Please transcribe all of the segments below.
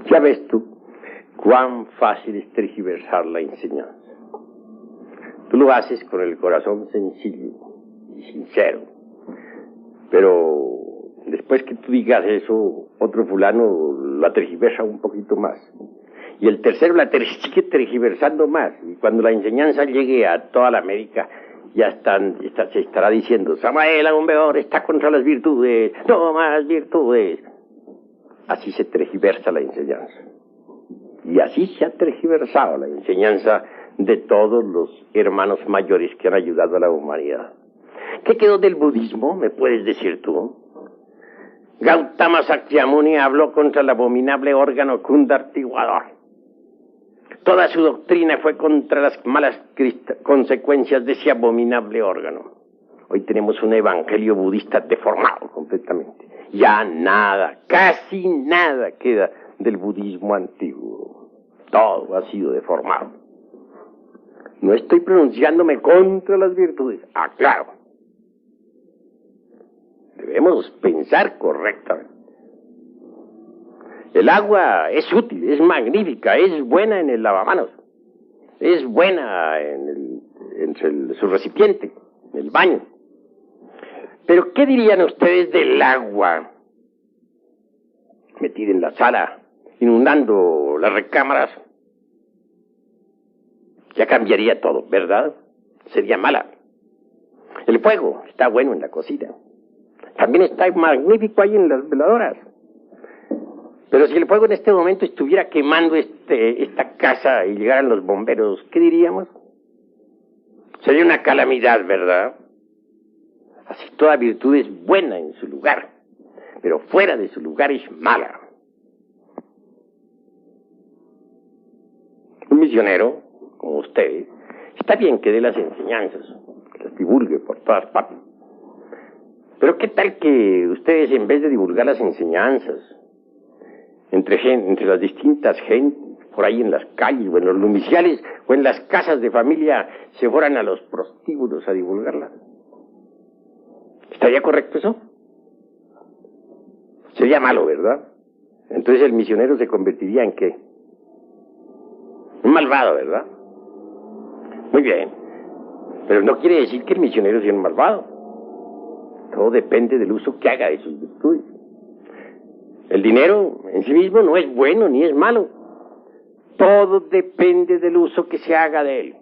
Ya ves tú cuán fácil es tergiversar la enseñanza. Tú lo haces con el corazón sencillo y sincero. Pero después que tú digas eso, otro fulano la tergiversa un poquito más. Y el tercero sigue tergiversando más. Y cuando la enseñanza llegue a toda la América, se estará diciendo: Samael Aún Weor está contra las virtudes, no más virtudes. Así se tergiversa la enseñanza. Y así se ha tergiversado la enseñanza de todos los hermanos mayores que han ayudado a la humanidad. ¿Qué quedó del budismo? ¿Me puedes decir tú? Gautama Sakyamuni habló contra el abominable órgano kundartiguador. Toda su doctrina fue contra las malas consecuencias de ese abominable órgano. Hoy tenemos un evangelio budista deformado completamente. Ya nada, casi nada queda del budismo antiguo. Todo ha sido deformado. No estoy pronunciándome contra las virtudes. Ah, claro. Debemos pensar correctamente. El agua es útil, es magnífica, es buena en el lavamanos. Es buena en su recipiente, en el baño. Pero ¿qué dirían ustedes del agua metida en la sala, inundando las recámaras? Ya cambiaría todo, ¿verdad? Sería mala. El fuego está bueno en la cocina. También está magnífico ahí en las veladoras. Pero si el fuego en este momento estuviera quemando esta casa y llegaran los bomberos, ¿qué diríamos? Sería una calamidad, ¿verdad? Así toda virtud es buena en su lugar, pero fuera de su lugar es mala. Un misionero, como ustedes, está bien que dé las enseñanzas, que las divulgue por todas partes. Pero ¿qué tal que ustedes, en vez de divulgar las enseñanzas entre las distintas gentes, por ahí en las calles, o en los lumiciales, o en las casas de familia, se fueran a los prostíbulos a divulgarlas? ¿Estaría correcto eso? Sería malo, ¿verdad? Entonces el misionero se convertiría ¿en qué? Un malvado, ¿verdad? Muy bien. Pero no quiere decir que el misionero sea un malvado. Todo depende del uso que haga de sus virtudes. El dinero en sí mismo no es bueno ni es malo. Todo depende del uso que se haga de él.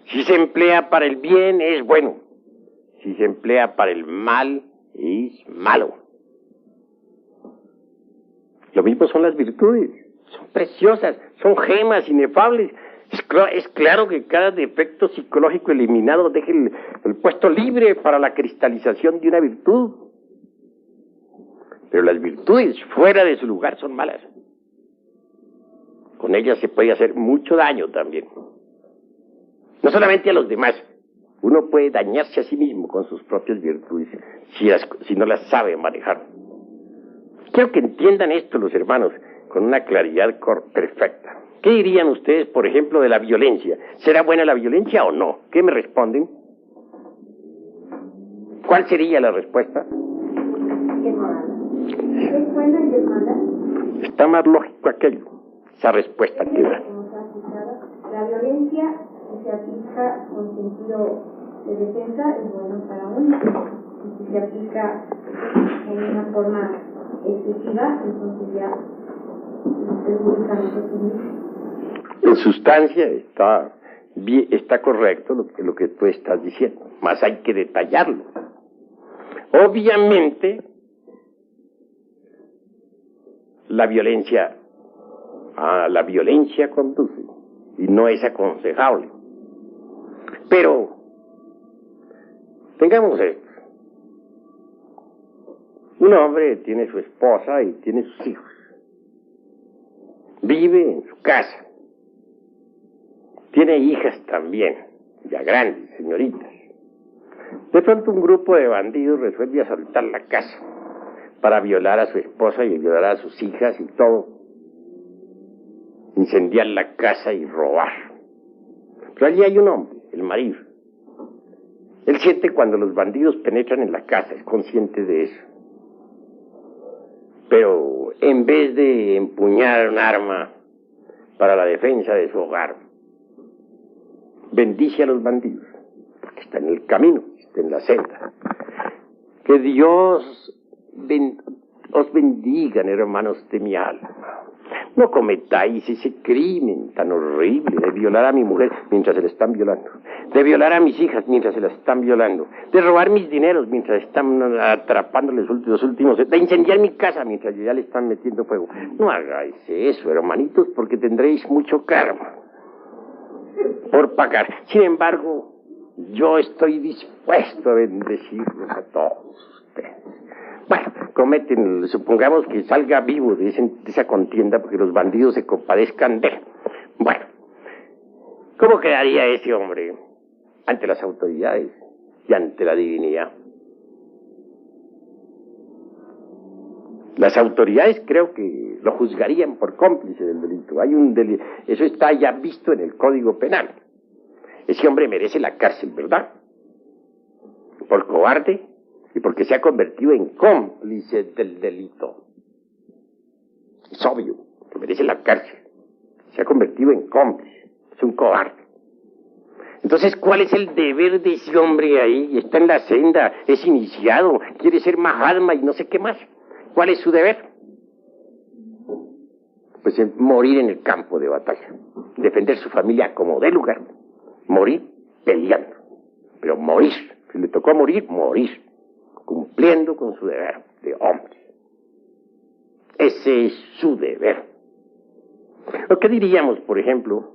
Si se emplea para el bien, es bueno. Si se emplea para el mal, es malo. Lo mismo son las virtudes. Son preciosas, son gemas inefables. Es claro que cada defecto psicológico eliminado deja el puesto libre para la cristalización de una virtud. Pero las virtudes fuera de su lugar son malas. Con ellas se puede hacer mucho daño también. No solamente a los demás. Uno puede dañarse a sí mismo con sus propias virtudes si no las sabe manejar. Quiero que entiendan esto los hermanos con una claridad perfecta. ¿Qué dirían ustedes, por ejemplo, de la violencia? ¿Será buena la violencia o no? ¿Qué me responden? ¿Cuál sería la respuesta? ¿Qué mala? ¿Es buena y es mala? Está más lógico aquello, esa respuesta que da. La violencia, si se aplica con sentido de defensa, es bueno para uno. Y si se aplica en una forma excesiva, entonces ya perjudica a nosotros mismos. En sustancia está correcto lo que tú estás diciendo, más hay que detallarlo. Obviamente, la violencia conduce y no es aconsejable. Pero tengamos esto. Un hombre tiene su esposa y tiene sus hijos. Vive en su casa. Tiene hijas también, ya grandes, señoritas. De pronto un grupo de bandidos resuelve asaltar la casa para violar a su esposa y violar a sus hijas y todo. Incendiar la casa y robar. Pero allí hay un hombre, el marido. Él siente cuando los bandidos penetran en la casa, es consciente de eso. pero en vez de empuñar un arma para la defensa de su hogar, bendice a los bandidos, porque está en el camino, está en la senda. Que Dios os bendiga, hermanos de mi alma. No cometáis ese crimen tan horrible de violar a mi mujer mientras se la están violando, de violar a mis hijas mientras se las están violando, de robar mis dineros mientras están atrapándoles los últimos, de incendiar mi casa mientras ya le están metiendo fuego. No hagáis eso, hermanitos, porque tendréis mucho karma por pagar. Sin embargo, yo estoy dispuesto a bendecirlos a todos ustedes. Bueno, cometen, supongamos que salga vivo de esa contienda porque los bandidos se compadezcan de él. Bueno, ¿cómo quedaría ese hombre ante las autoridades y ante la divinidad? Las autoridades creo que lo juzgarían por cómplice del delito. Hay un delito, eso está ya visto en el Código Penal. Ese hombre merece la cárcel, ¿verdad? Por cobarde y porque se ha convertido en cómplice del delito. Es obvio que merece la cárcel. Se ha convertido en cómplice. Es un cobarde. Entonces, ¿cuál es el deber de ese hombre ahí? Está en la senda, es iniciado, quiere ser Mahatma y no sé qué más. ¿Cuál es su deber? Pues morir en el campo de batalla. Defender su familia como dé lugar. Morir peleando. Pero morir. Si le tocó morir, morir. Cumpliendo con su deber de hombre. Ese es su deber. Lo que diríamos, por ejemplo,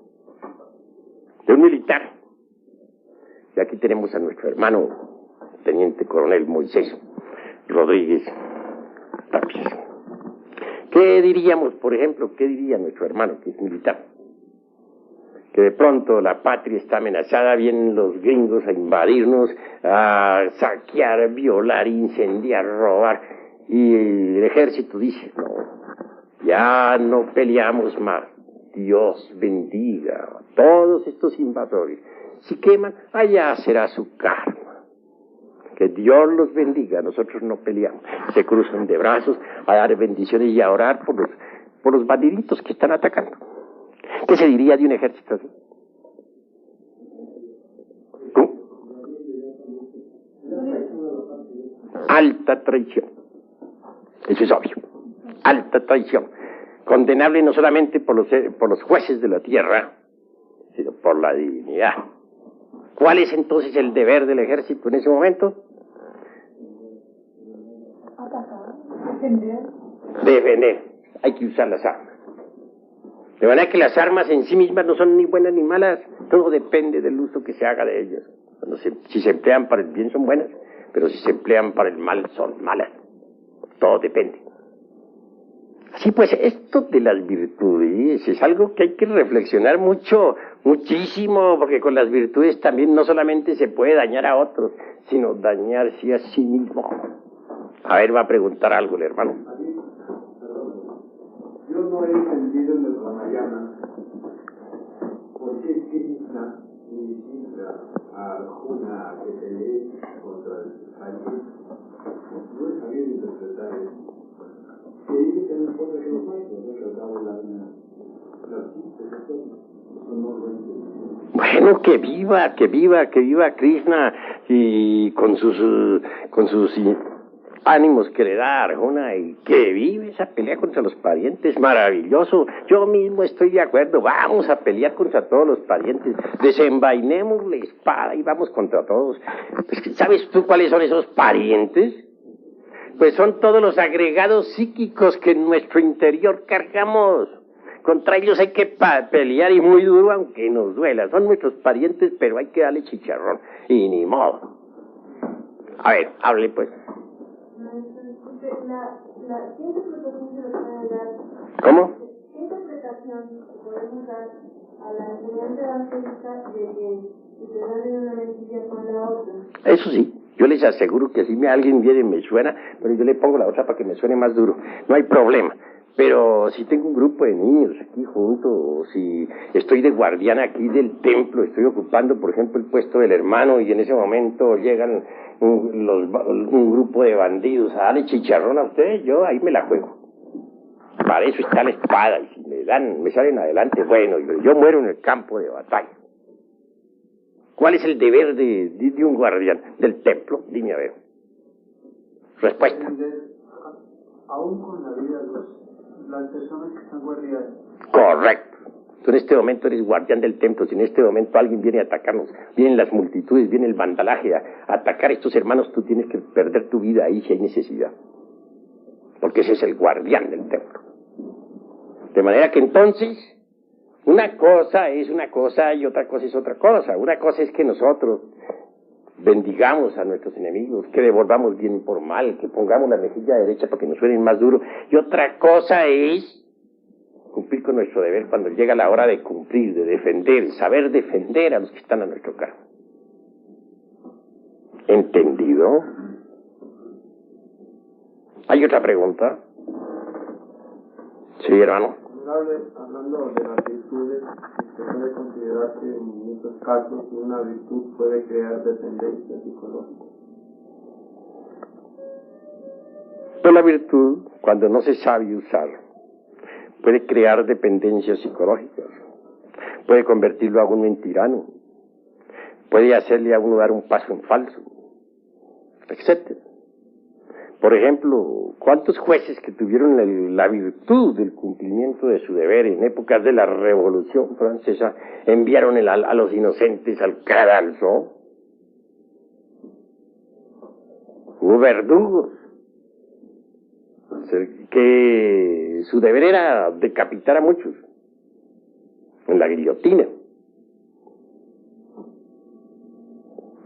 de un militar. Y aquí tenemos a nuestro hermano, Teniente Coronel Moisés Rodríguez Tapias. ¿Qué diríamos, por ejemplo, qué diría nuestro hermano que es militar? Que de pronto la patria está amenazada, vienen los gringos a invadirnos, a saquear, violar, incendiar, robar, y el ejército dice, no, ya no peleamos más, Dios bendiga a todos estos invasores, si queman, allá será su karma, que Dios los bendiga, nosotros no peleamos, se cruzan de brazos a dar bendiciones y a orar por los bandiditos que están atacando. ¿Qué se diría de un ejército así? ¿Cómo? Alta traición. Eso es obvio. Alta traición. Condenable no solamente por los jueces de la tierra, sino por la divinidad. ¿Cuál es entonces el deber del ejército en ese momento? Defender. Hay que usar las armas. De manera que las armas en sí mismas no son ni buenas ni malas, todo depende del uso que se haga de ellas. Si se emplean para el bien son buenas, pero si se emplean para el mal son malas. Todo depende. Así pues, esto de las virtudes es algo que hay que reflexionar muchísimo, porque con las virtudes también no solamente se puede dañar a otros, sino dañarse a sí mismo. A ver, va a preguntar algo el hermano. Yo no he entendido en el Ramayana por qué Krishna incita a Arjuna a que pelee contra el Kali. No he sabido interpretar eso. Que dice que no importa que lo mate, no se acaba la no lo entiendo. Bueno, que viva Krishna y con sus ánimos que le da a Arjuna y que vive esa pelea contra los parientes, maravilloso. Yo mismo estoy de acuerdo, vamos a pelear contra todos los parientes, desenvainemos la espada y vamos contra todos. Pues, ¿sabes tú cuáles son esos parientes? Pues son todos los agregados psíquicos que en nuestro interior cargamos. Contra ellos hay que pelear y muy duro aunque nos duela. Son nuestros parientes, pero hay que darle chicharrón y ni modo. A ver, hable pues. ¿Qué interpretación se le puede dar? ¿Cómo? ¿Qué interpretación podemos dar a la enseñanza evangélica de que se dan en una mentira con la otra? Eso sí, yo les aseguro que si alguien viene y me suena, pero yo le pongo la otra para que me suene más duro. No hay problema. Pero si tengo un grupo de niños aquí juntos, o si estoy de guardián aquí del templo, estoy ocupando, por ejemplo, el puesto del hermano y en ese momento llegan un grupo de bandidos a darle chicharrón a ustedes, yo ahí me la juego. Para eso está la espada, y si me salen adelante, bueno, yo muero en el campo de batalla. ¿Cuál es el deber de un guardián del templo? Dime a ver. Respuesta. Aún con la vida, las personas que están guardiadas. Correcto. Tú en este momento eres guardián del templo. Si en este momento alguien viene a atacarnos, vienen las multitudes, viene el vandalaje a atacar a estos hermanos, tú tienes que perder tu vida ahí si hay necesidad. Porque ese es el guardián del templo. De manera que entonces, una cosa es una cosa y otra cosa es otra cosa. Una cosa es que nosotros bendigamos a nuestros enemigos, que devolvamos bien por mal, que pongamos la mejilla derecha para que nos suenen más duro. Y otra cosa es cumplir con nuestro deber cuando llega la hora de cumplir, de defender, saber defender a los que están a nuestro cargo. ¿Entendido? ¿Hay otra pregunta? Sí, hermano. Hablando de las virtudes, se puede considerar que en muchos casos una virtud puede crear dependencia psicológica. Pues la virtud, cuando no se sabe usar, puede crear dependencias psicológicas, puede convertirlo a uno en tirano, puede hacerle a uno dar un paso en falso, etc. Por ejemplo, ¿cuántos jueces que tuvieron la virtud del cumplimiento de su deber en épocas de la Revolución Francesa enviaron a los inocentes al cadalso? Hubo verdugos que su deber era decapitar a muchos en la guillotina.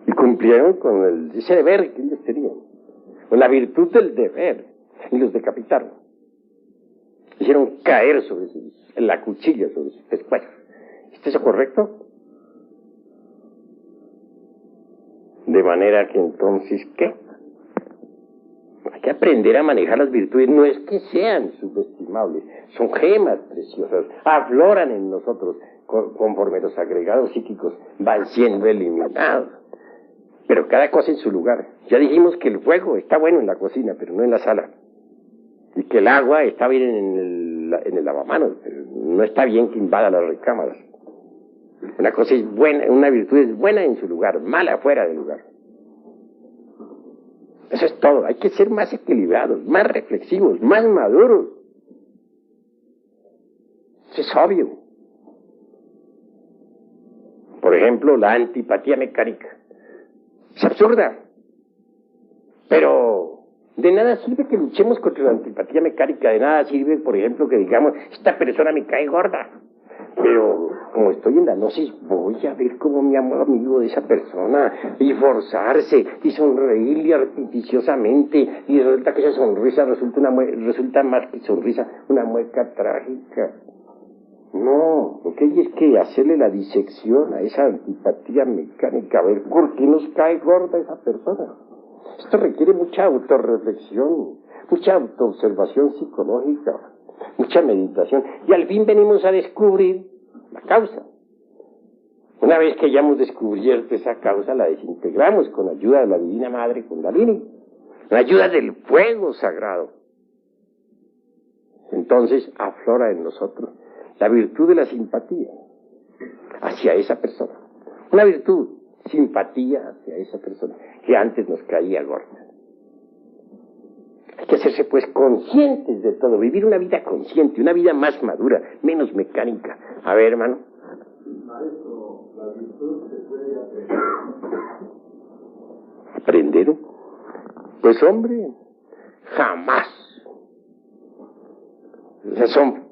Y cumplieron con ese deber que ellos tenían, con la virtud del deber, y los decapitaron. Hicieron caer en la cuchilla sobre sus pescuezos. ¿Está eso correcto? De manera que entonces, ¿qué? Hay que aprender a manejar las virtudes. No es que sean subestimables, son gemas preciosas, afloran en nosotros conforme los agregados psíquicos van siendo eliminados. Pero cada cosa en su lugar. Ya dijimos que el fuego está bueno en la cocina, pero no en la sala. Y que el agua está bien en el lavamanos, pero no está bien que invada las recámaras. Una cosa es buena, una virtud es buena en su lugar, mala fuera del lugar. Eso es todo. Hay que ser más equilibrados, más reflexivos, más maduros. Eso es obvio. Por ejemplo, la antipatía mecánica. Es absurda. Pero de nada sirve que luchemos contra la antipatía mecánica. De nada sirve, por ejemplo, que digamos, esta persona me cae gorda. Pero como estoy en la gnosis, voy a ver cómo me amo amigo de esa persona y forzarse y sonreírle artificiosamente, y resulta que esa sonrisa resulta más que sonrisa, una mueca trágica. No, lo que hay es que hacerle la disección a esa antipatía mecánica, a ver por qué nos cae gorda esa persona. Esto requiere mucha autorreflexión, mucha autoobservación psicológica, mucha meditación, y al fin venimos a descubrir la causa. Una vez que hayamos descubierto esa causa, la desintegramos con ayuda de la Divina Madre Kundalini, con ayuda del fuego sagrado. Entonces aflora en nosotros la virtud de la simpatía hacia esa persona. Una virtud, simpatía hacia esa persona que antes nos caía gorda. Hay que hacerse pues conscientes de todo, vivir una vida consciente, una vida más madura, menos mecánica. A ver, hermano. Maestro, la virtud se puede aprender. ¿Aprender? Pues hombre, jamás. Esas son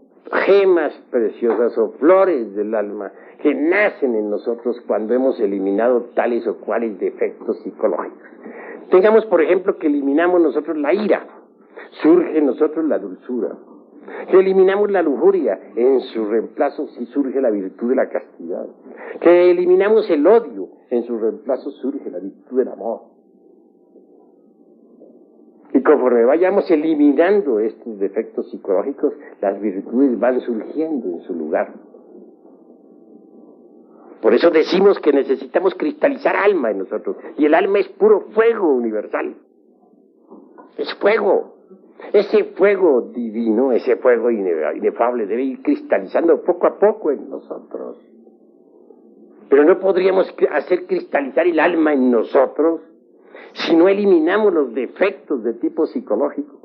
gemas preciosas o flores del alma que nacen en nosotros cuando hemos eliminado tales o cuales defectos psicológicos. Tengamos, por ejemplo, que eliminamos nosotros la ira, surge en nosotros la dulzura. Que eliminamos la lujuria, en su reemplazo sí surge la virtud de la castidad. Que eliminamos el odio, en su reemplazo surge la virtud del amor. Y conforme vayamos eliminando estos defectos psicológicos, las virtudes van surgiendo en su lugar. Por eso decimos que necesitamos cristalizar alma en nosotros. Y el alma es puro fuego universal. Es fuego. Ese fuego divino, ese fuego inefable debe ir cristalizando poco a poco en nosotros. Pero no podríamos hacer cristalizar el alma en nosotros si no eliminamos los defectos de tipo psicológico.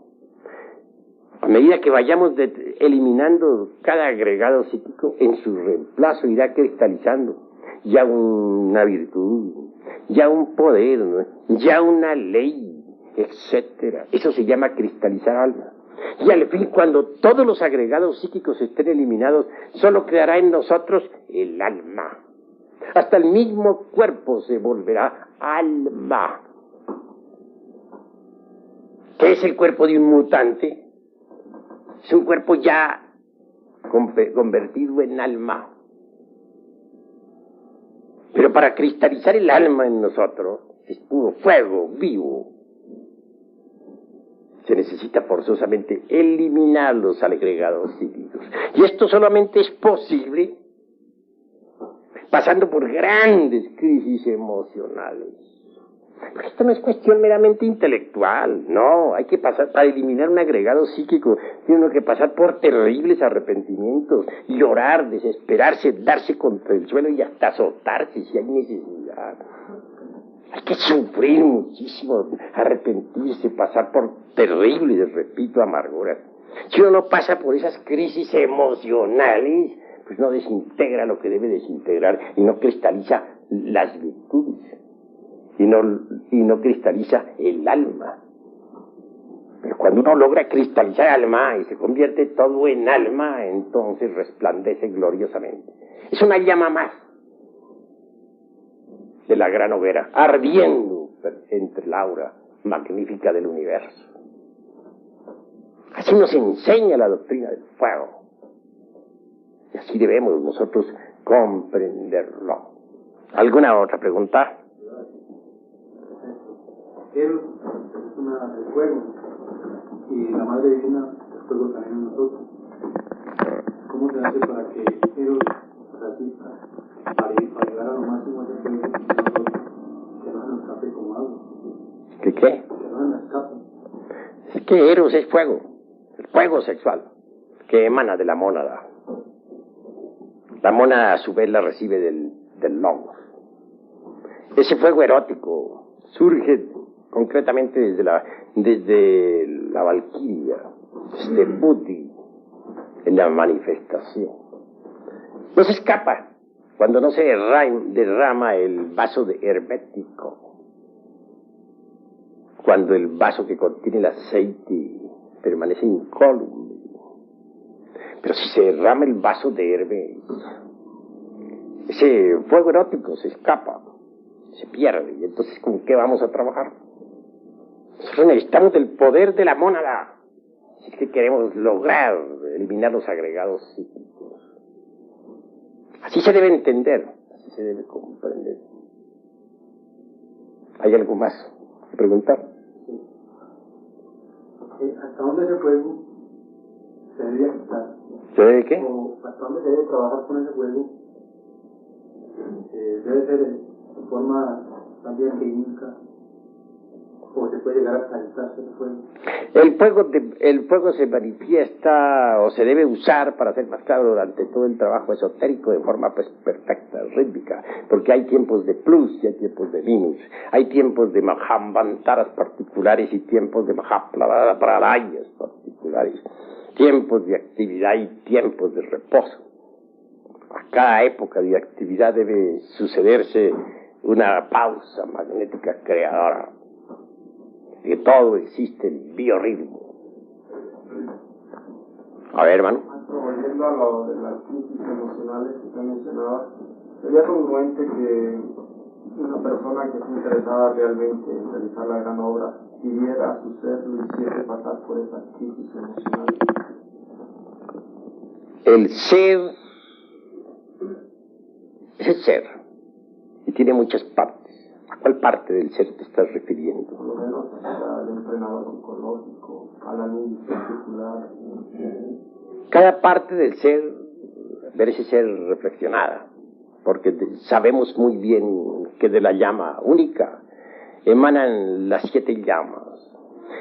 A medida que vayamos eliminando cada agregado psíquico, en su reemplazo irá cristalizando ya una virtud, ya un poder, ¿no? Ya una ley, etcétera. Eso se llama cristalizar alma. Y al fin, cuando todos los agregados psíquicos estén eliminados, solo quedará en nosotros el alma. Hasta el mismo cuerpo se volverá alma. ¿Qué es el cuerpo de un mutante? Es un cuerpo ya convertido en alma. Pero para cristalizar el alma en nosotros, es puro fuego vivo, se necesita forzosamente eliminar los agregados psíquicos. Y esto solamente es posible pasando por grandes crisis emocionales. Porque esto no es cuestión meramente intelectual, no, hay que pasar, para eliminar un agregado psíquico, tiene uno que pasar por terribles arrepentimientos, llorar, desesperarse, darse contra el suelo y hasta azotarse si hay necesidad. Hay que sufrir muchísimo, arrepentirse, pasar por terribles, repito, amarguras. Si uno no pasa por esas crisis emocionales, pues no desintegra lo que debe desintegrar y no cristaliza las virtudes. Y no cristaliza el alma. Pero cuando uno logra cristalizar el alma y se convierte todo en alma, entonces resplandece gloriosamente. Es una llama más de la gran hoguera, ardiendo entre la aura magnífica del universo. Así nos enseña la doctrina del fuego. Y así debemos nosotros comprenderlo. ¿Alguna otra pregunta? Eros es el fuego, y la Madre Divina es fuego también en nosotros. ¿Cómo se hace para que Eros resista, para llegar a lo máximo de fuego en nosotros, que no se nos escape como agua? ¿Qué? Que no se nos escape. Es que Eros es fuego, el fuego sexual, que emana de la mónada. La mónada a su vez la recibe del logos. Ese fuego erótico surge concretamente desde la valquiria, desde Buddhi, en la manifestación. No se escapa cuando no se derrama el vaso hermético, cuando el vaso que contiene el aceite permanece incólume. Pero si se derrama el vaso de Hermes, ese fuego erótico se escapa, se pierde, y entonces ¿con qué vamos a trabajar? Nosotros necesitamos del poder de la mónada, si es que queremos lograr eliminar los agregados psíquicos. Así se debe entender, así se debe comprender. ¿Hay algo más que preguntar? ¿Hasta dónde ese fuego se debería quitar? ¿Se debe qué? ¿Hasta dónde se debe trabajar con ese fuego? ¿Debe ser en forma también química? ¿O se puede llegar a calentarse el fuego? El fuego se manifiesta o se debe usar, para ser más claro, durante todo el trabajo esotérico de forma perfecta, rítmica, porque hay tiempos de plus y hay tiempos de minus, hay tiempos de mahambantaras particulares y tiempos de mahapralayas particulares, tiempos de actividad y tiempos de reposo. A cada época de actividad debe sucederse una pausa magnética creadora. Que todo existe en biorritmo. A ver, hermano. Volviendo a lo de las crisis emocionales que usted mencionaba, sería congruente que una persona que esté interesada realmente en realizar la gran obra pidiera a su ser, lo hiciese pasar por esas crisis emocionales. El ser es el ser y tiene muchas partes. ¿A cuál parte del ser te estás refiriendo? Por lo menos al entrenador psicológico, a la luz particular. Cada parte del ser merece ser reflexionada, porque sabemos muy bien que de la llama única emanan las 7 llamas,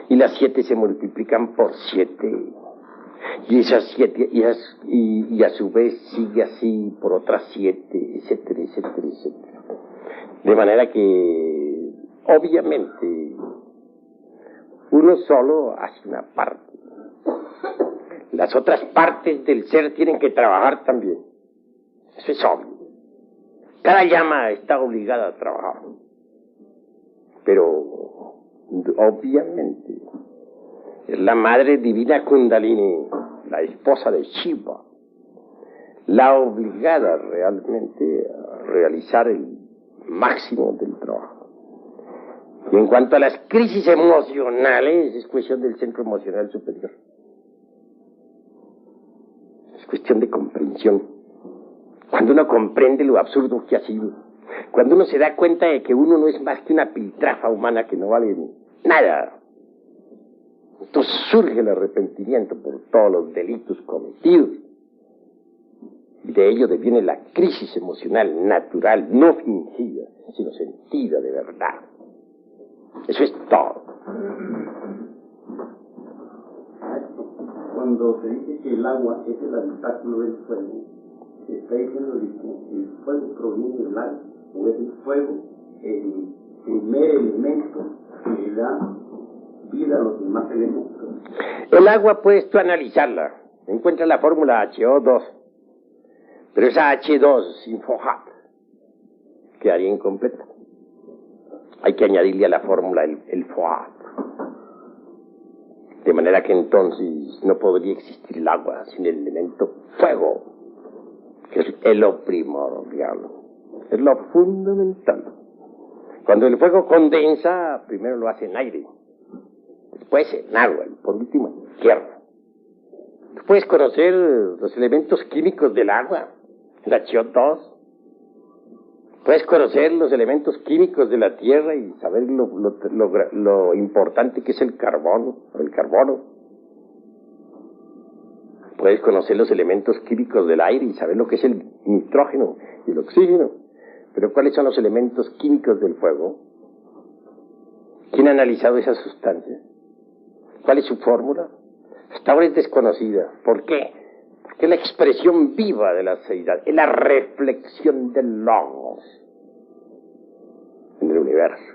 y las 7 se multiplican por 7, y esas 7, y a su vez sigue así por otras 7, etcétera, etcétera, etcétera. De manera que, obviamente, uno solo hace una parte. Las otras partes del ser tienen que trabajar también. Eso es obvio. Cada llama está obligada a trabajar. Pero, obviamente, es la Madre Divina Kundalini, la esposa de Shiva, la obligada realmente a realizar el máximo del trabajo. Y en cuanto a las crisis emocionales, es cuestión del centro emocional superior. Es cuestión de comprensión. Cuando uno comprende lo absurdo que ha sido, cuando uno se da cuenta de que uno no es más que una piltrafa humana que no vale nada, entonces surge el arrepentimiento por todos los delitos cometidos. Y de ello deviene la crisis emocional natural, no fingida, sino sentida de verdad. Eso es todo. Cuando se dice que el agua es el habitáculo del fuego, se está diciendo que el fuego proviene del agua, o es el fuego el primer elemento que le da vida a los demás elementos. El agua puedes tú analizarla. Encuentras la fórmula HO2. Pero esa H2 sin FOHAT quedaría incompleta. Hay que añadirle a la fórmula el FOHAT. De manera que entonces no podría existir el agua sin el elemento fuego, que es lo primordial, es lo fundamental. Cuando el fuego condensa, primero lo hace en aire, después en agua y por último en tierra. Tú puedes conocer los elementos químicos del agua, la CO2. Puedes conocer los elementos químicos de la tierra y saber lo importante que es el carbono. Puedes conocer los elementos químicos del aire y saber lo que es el nitrógeno y el oxígeno. Pero ¿cuáles son los elementos químicos del fuego? ¿Quién ha analizado esas sustancias? ¿Cuál es su fórmula? Hasta ahora es desconocida. ¿Por qué? Porque es la expresión viva de la seidad, es la reflexión del logos en el universo.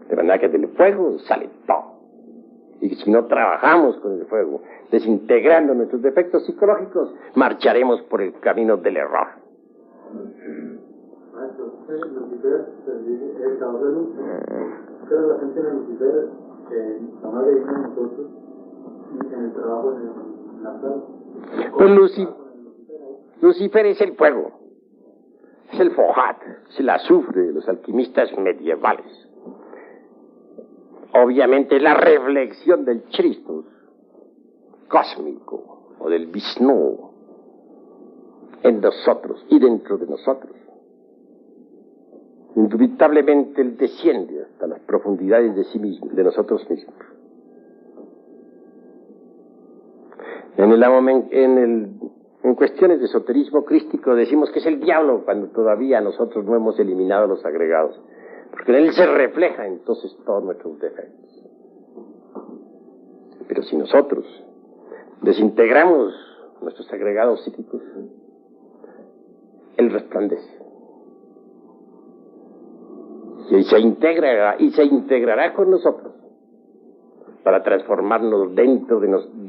De manera que del fuego sale todo. Y si no trabajamos con el fuego, desintegrando nuestros defectos psicológicos, marcharemos por el camino del error. Lucifer, el caos de luz, pero la gente de Lucifer, la madre de nosotros, en el trabajo en la planta. Pues Lucifer es el fuego, es el FOHAT, es el azufre de los alquimistas medievales. Obviamente la reflexión del Christus cósmico o del Vishnu en nosotros y dentro de nosotros. Indubitablemente él desciende hasta las profundidades de sí mismo, de nosotros mismos. En cuestiones de esoterismo crístico decimos que es el diablo cuando todavía nosotros no hemos eliminado los agregados, porque en él se refleja entonces todos nuestros defectos. Pero si nosotros desintegramos nuestros agregados psíquicos, él resplandece. Y se integrará con nosotros para transformarnos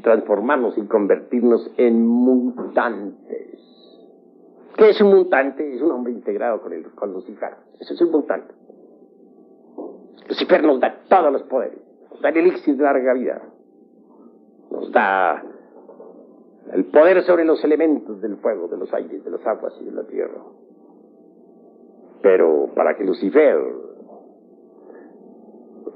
transformarnos y convertirnos en mutantes. ¿Qué es un mutante? Es un hombre integrado con Lucifer. Eso es un mutante. Lucifer nos da todos los poderes, nos da el elixir de larga vida, nos da el poder sobre los elementos del fuego, de los aires, de las aguas y de la tierra. Pero para que Lucifer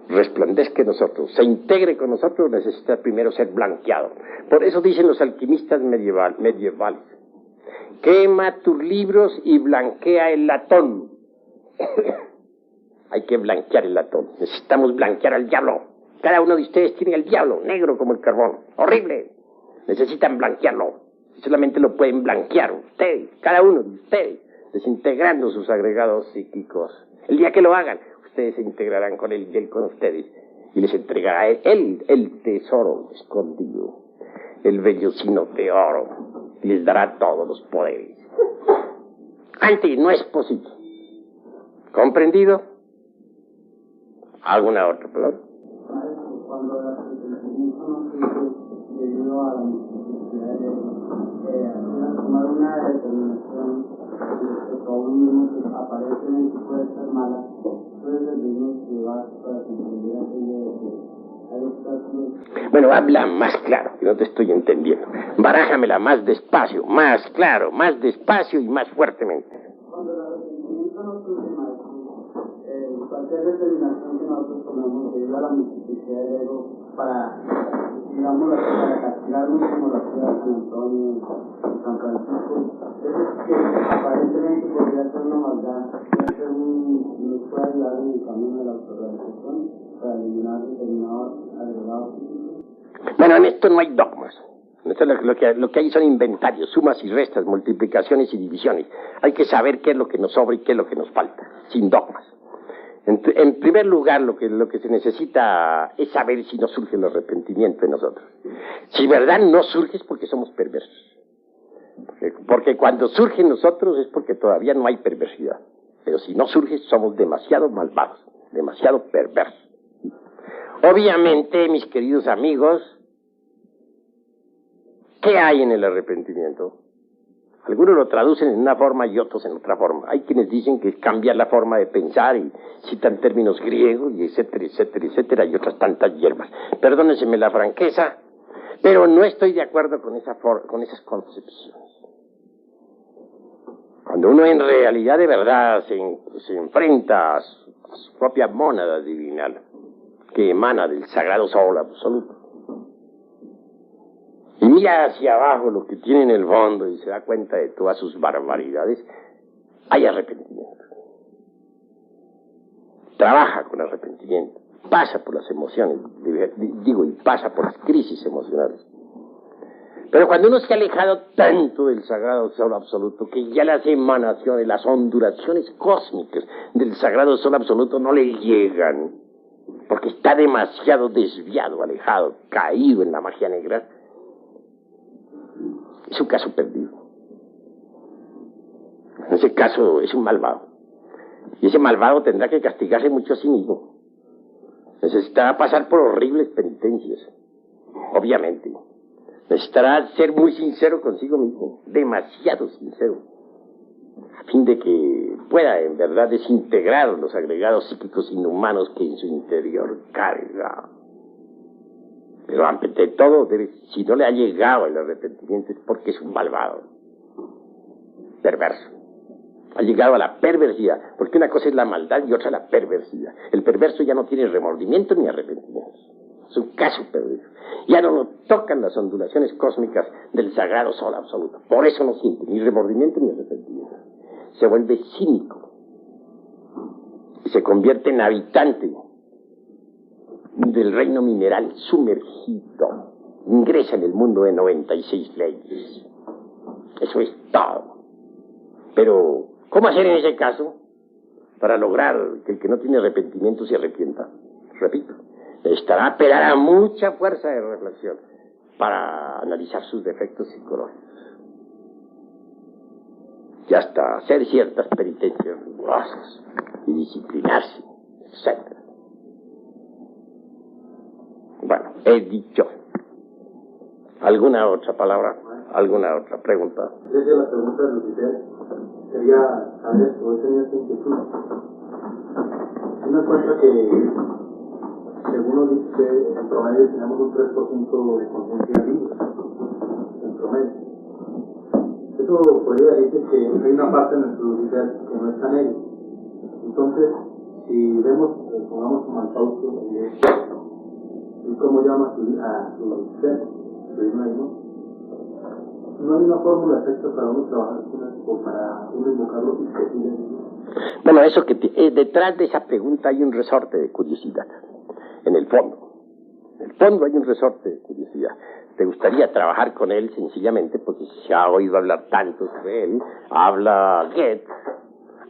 resplandezca en nosotros, se integre con nosotros, necesita primero ser blanqueado. Por eso dicen los alquimistas medievales: quema tus libros y blanquea el latón. Hay que blanquear el latón. Necesitamos blanquear al diablo. Cada uno de ustedes tiene el diablo negro como el carbón. Horrible. Necesitan blanquearlo. Solamente lo pueden blanquear ustedes, cada uno de ustedes, desintegrando sus agregados psíquicos. El día que lo hagan, ustedes se integrarán con él y él con ustedes. y les entregará a él el tesoro escondido, el vellocino de oro, y les dará todos los poderes. Antes no es posible. ¿Comprendido? ¿Alguna otra palabra? Cuando el arrepentimiento no se debido a la necesidad de tomar una determinación respecto a uno mismo que aparentemente puede ser mala, puede servirnos llevar para comprender aquello de que hay obstáculos. Bueno, habla más claro, que no te estoy entendiendo. Barájamela más despacio, más claro, más despacio y más fuertemente. Cuando el arrepentimiento no surge, maestro, cualquier determinación que nosotros tomemos debido a la multiplicidad del ego para, digamos, para castigarnos como la ciudad de San Antonio y San Francisco, es que aparentemente podría ser una maldad, puede ser nos puede ayudar en el camino de la autorrealización para eliminar determinados agregados físicos. Bueno, en esto no hay dogmas. Esto lo que hay son inventarios, sumas y restas, multiplicaciones y divisiones. Hay que saber qué es lo que nos sobra y qué es lo que nos falta, sin dogmas. En primer lugar, lo que se necesita es saber si no surge el arrepentimiento en nosotros. Si verdad no surge es porque somos perversos. Porque cuando surge en nosotros es porque todavía no hay perversidad. Pero si no surge, somos demasiado malvados, demasiado perversos. Obviamente, mis queridos amigos, ¿qué hay en el arrepentimiento? Algunos lo traducen en una forma y otros en otra forma. Hay quienes dicen que es cambiar la forma de pensar y citan términos griegos y etcétera, etcétera, etcétera, y otras tantas hierbas. Perdónenseme la franqueza, pero no estoy de acuerdo con esas concepciones. Cuando uno en realidad de verdad se enfrenta a su propia mónada divinal, que emana del sagrado sol absoluto, y mira hacia abajo lo que tiene en el fondo y se da cuenta de todas sus barbaridades, hay arrepentimiento. Trabaja con arrepentimiento, pasa por las emociones, y pasa por las crisis emocionales. Pero cuando uno se ha alejado tanto del sagrado sol absoluto, que ya las emanaciones, las ondulaciones cósmicas del sagrado sol absoluto no le llegan, porque está demasiado desviado, alejado, caído en la magia negra, es un caso perdido. En ese caso es un malvado. Y ese malvado tendrá que castigarse mucho a sí mismo. Necesitará pasar por horribles penitencias. Obviamente. Necesitará ser muy sincero consigo mismo. Demasiado sincero. A fin de que pueda en verdad desintegrar los agregados psíquicos inhumanos que en su interior carga. Pero antes de todo, si no le ha llegado el arrepentimiento es porque es un malvado, perverso. Ha llegado a la perversidad, porque una cosa es la maldad y otra la perversidad. El perverso ya no tiene remordimiento ni arrepentimiento. Es un caso perdido. Ya no lo tocan las ondulaciones cósmicas del sagrado sol absoluto. Por eso no siente ni remordimiento ni arrepentimiento. Se vuelve cínico. Y se convierte en habitante del reino mineral sumergido. Ingresa en el mundo de 96 leyes. Eso es todo. Pero, ¿cómo hacer en ese caso para lograr que el que no tiene arrepentimiento se arrepienta? Repito, necesitará apelar a mucha fuerza de reflexión para analizar sus defectos psicológicos. Y hasta hacer ciertas penitencias rigurosas y disciplinarse, etc. Bueno, he dicho. ¿Alguna otra palabra? ¿Alguna otra pregunta? Desde la pregunta de Lucifer, quería saber, o he tenido esta inquietud. Si me cuenta que, según lo dice, en promedio tenemos un 3% de conciencia libre, en promedio. Eso podría decir que hay una parte de nuestro Lucifer que no está negro. Entonces, si vemos, pongamos como al Fausto, y cómo llama a su ser, no hay una fórmula exacta para uno trabajar o para uno invocarlo y que bueno, eso que detrás de esa pregunta hay un resorte de curiosidad, en el fondo. En el fondo hay un resorte de curiosidad. Te gustaría trabajar con él sencillamente porque se ha oído hablar tanto sobre él. Habla Goethe,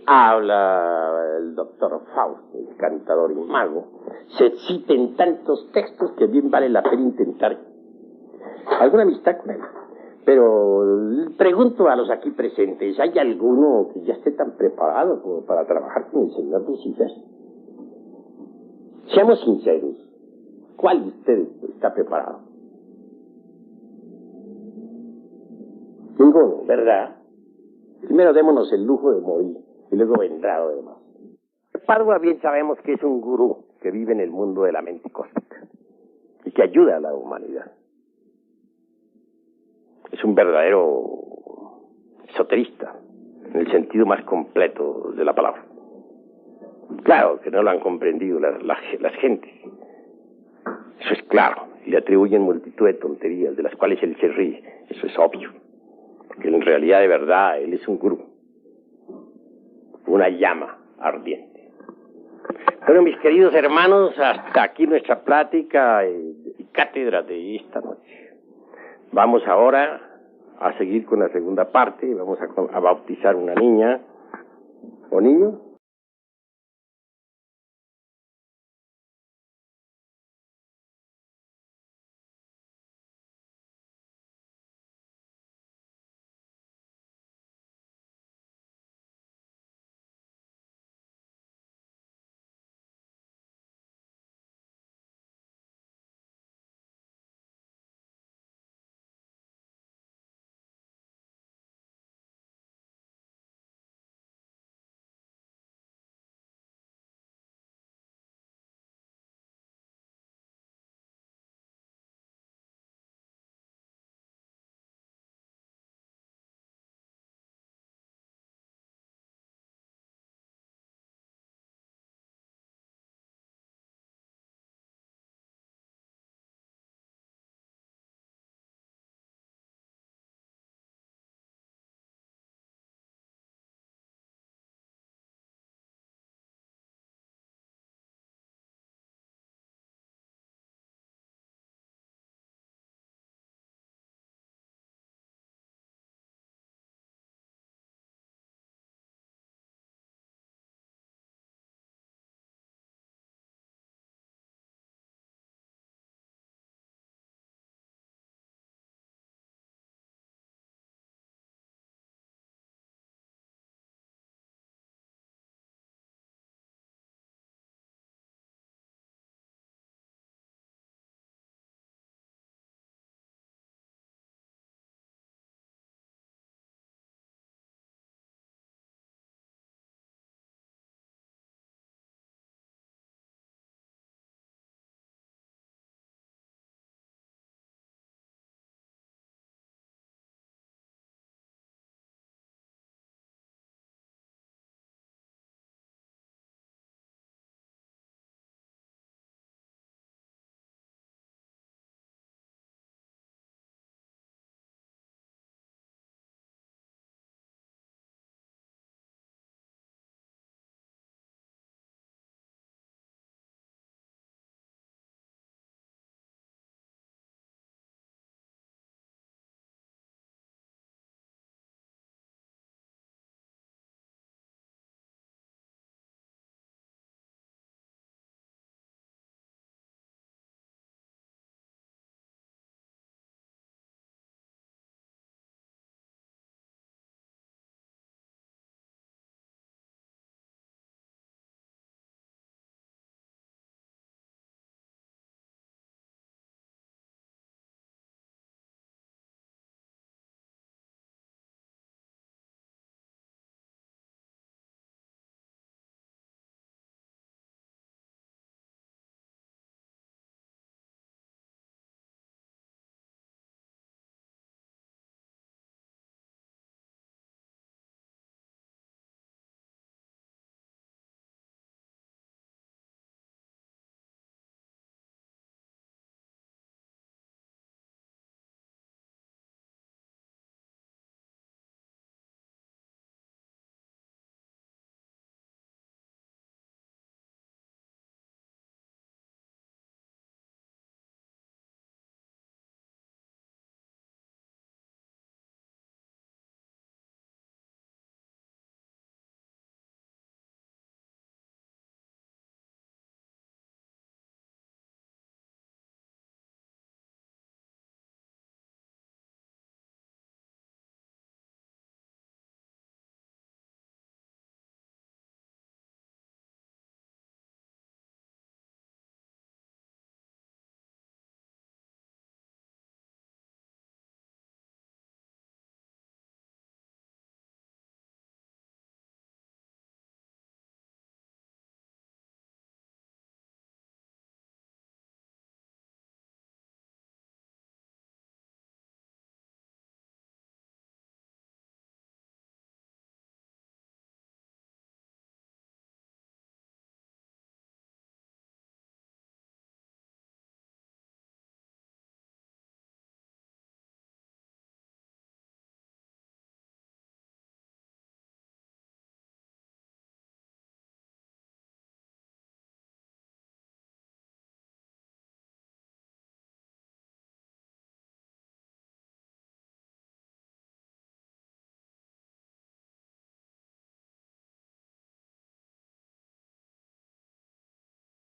habla el doctor Faust, el cantador y mago, se citen tantos textos que bien vale la pena intentar alguna amistad con él. Pero pregunto a los aquí presentes, ¿hay alguno que ya esté tan preparado como para trabajar con el señor de Cifras? Seamos sinceros, ¿cuál de ustedes está preparado? Ninguno, ¿verdad? Primero démonos el lujo de morir y luego vendrá lo demás. Padua bien sabemos que es un gurú que vive en el mundo de la mente cósmica y que ayuda a la humanidad. Es un verdadero esoterista, en el sentido más completo de la palabra. Claro que no lo han comprendido las gentes. Eso es claro. Y le atribuyen multitud de tonterías, de las cuales él se ríe. Eso es obvio. Porque en realidad, de verdad, él es un gurú. Una llama ardiente. Bueno, mis queridos hermanos, hasta aquí nuestra plática y cátedra de esta noche. Vamos ahora a seguir con la segunda parte. Vamos a bautizar una niña o niño.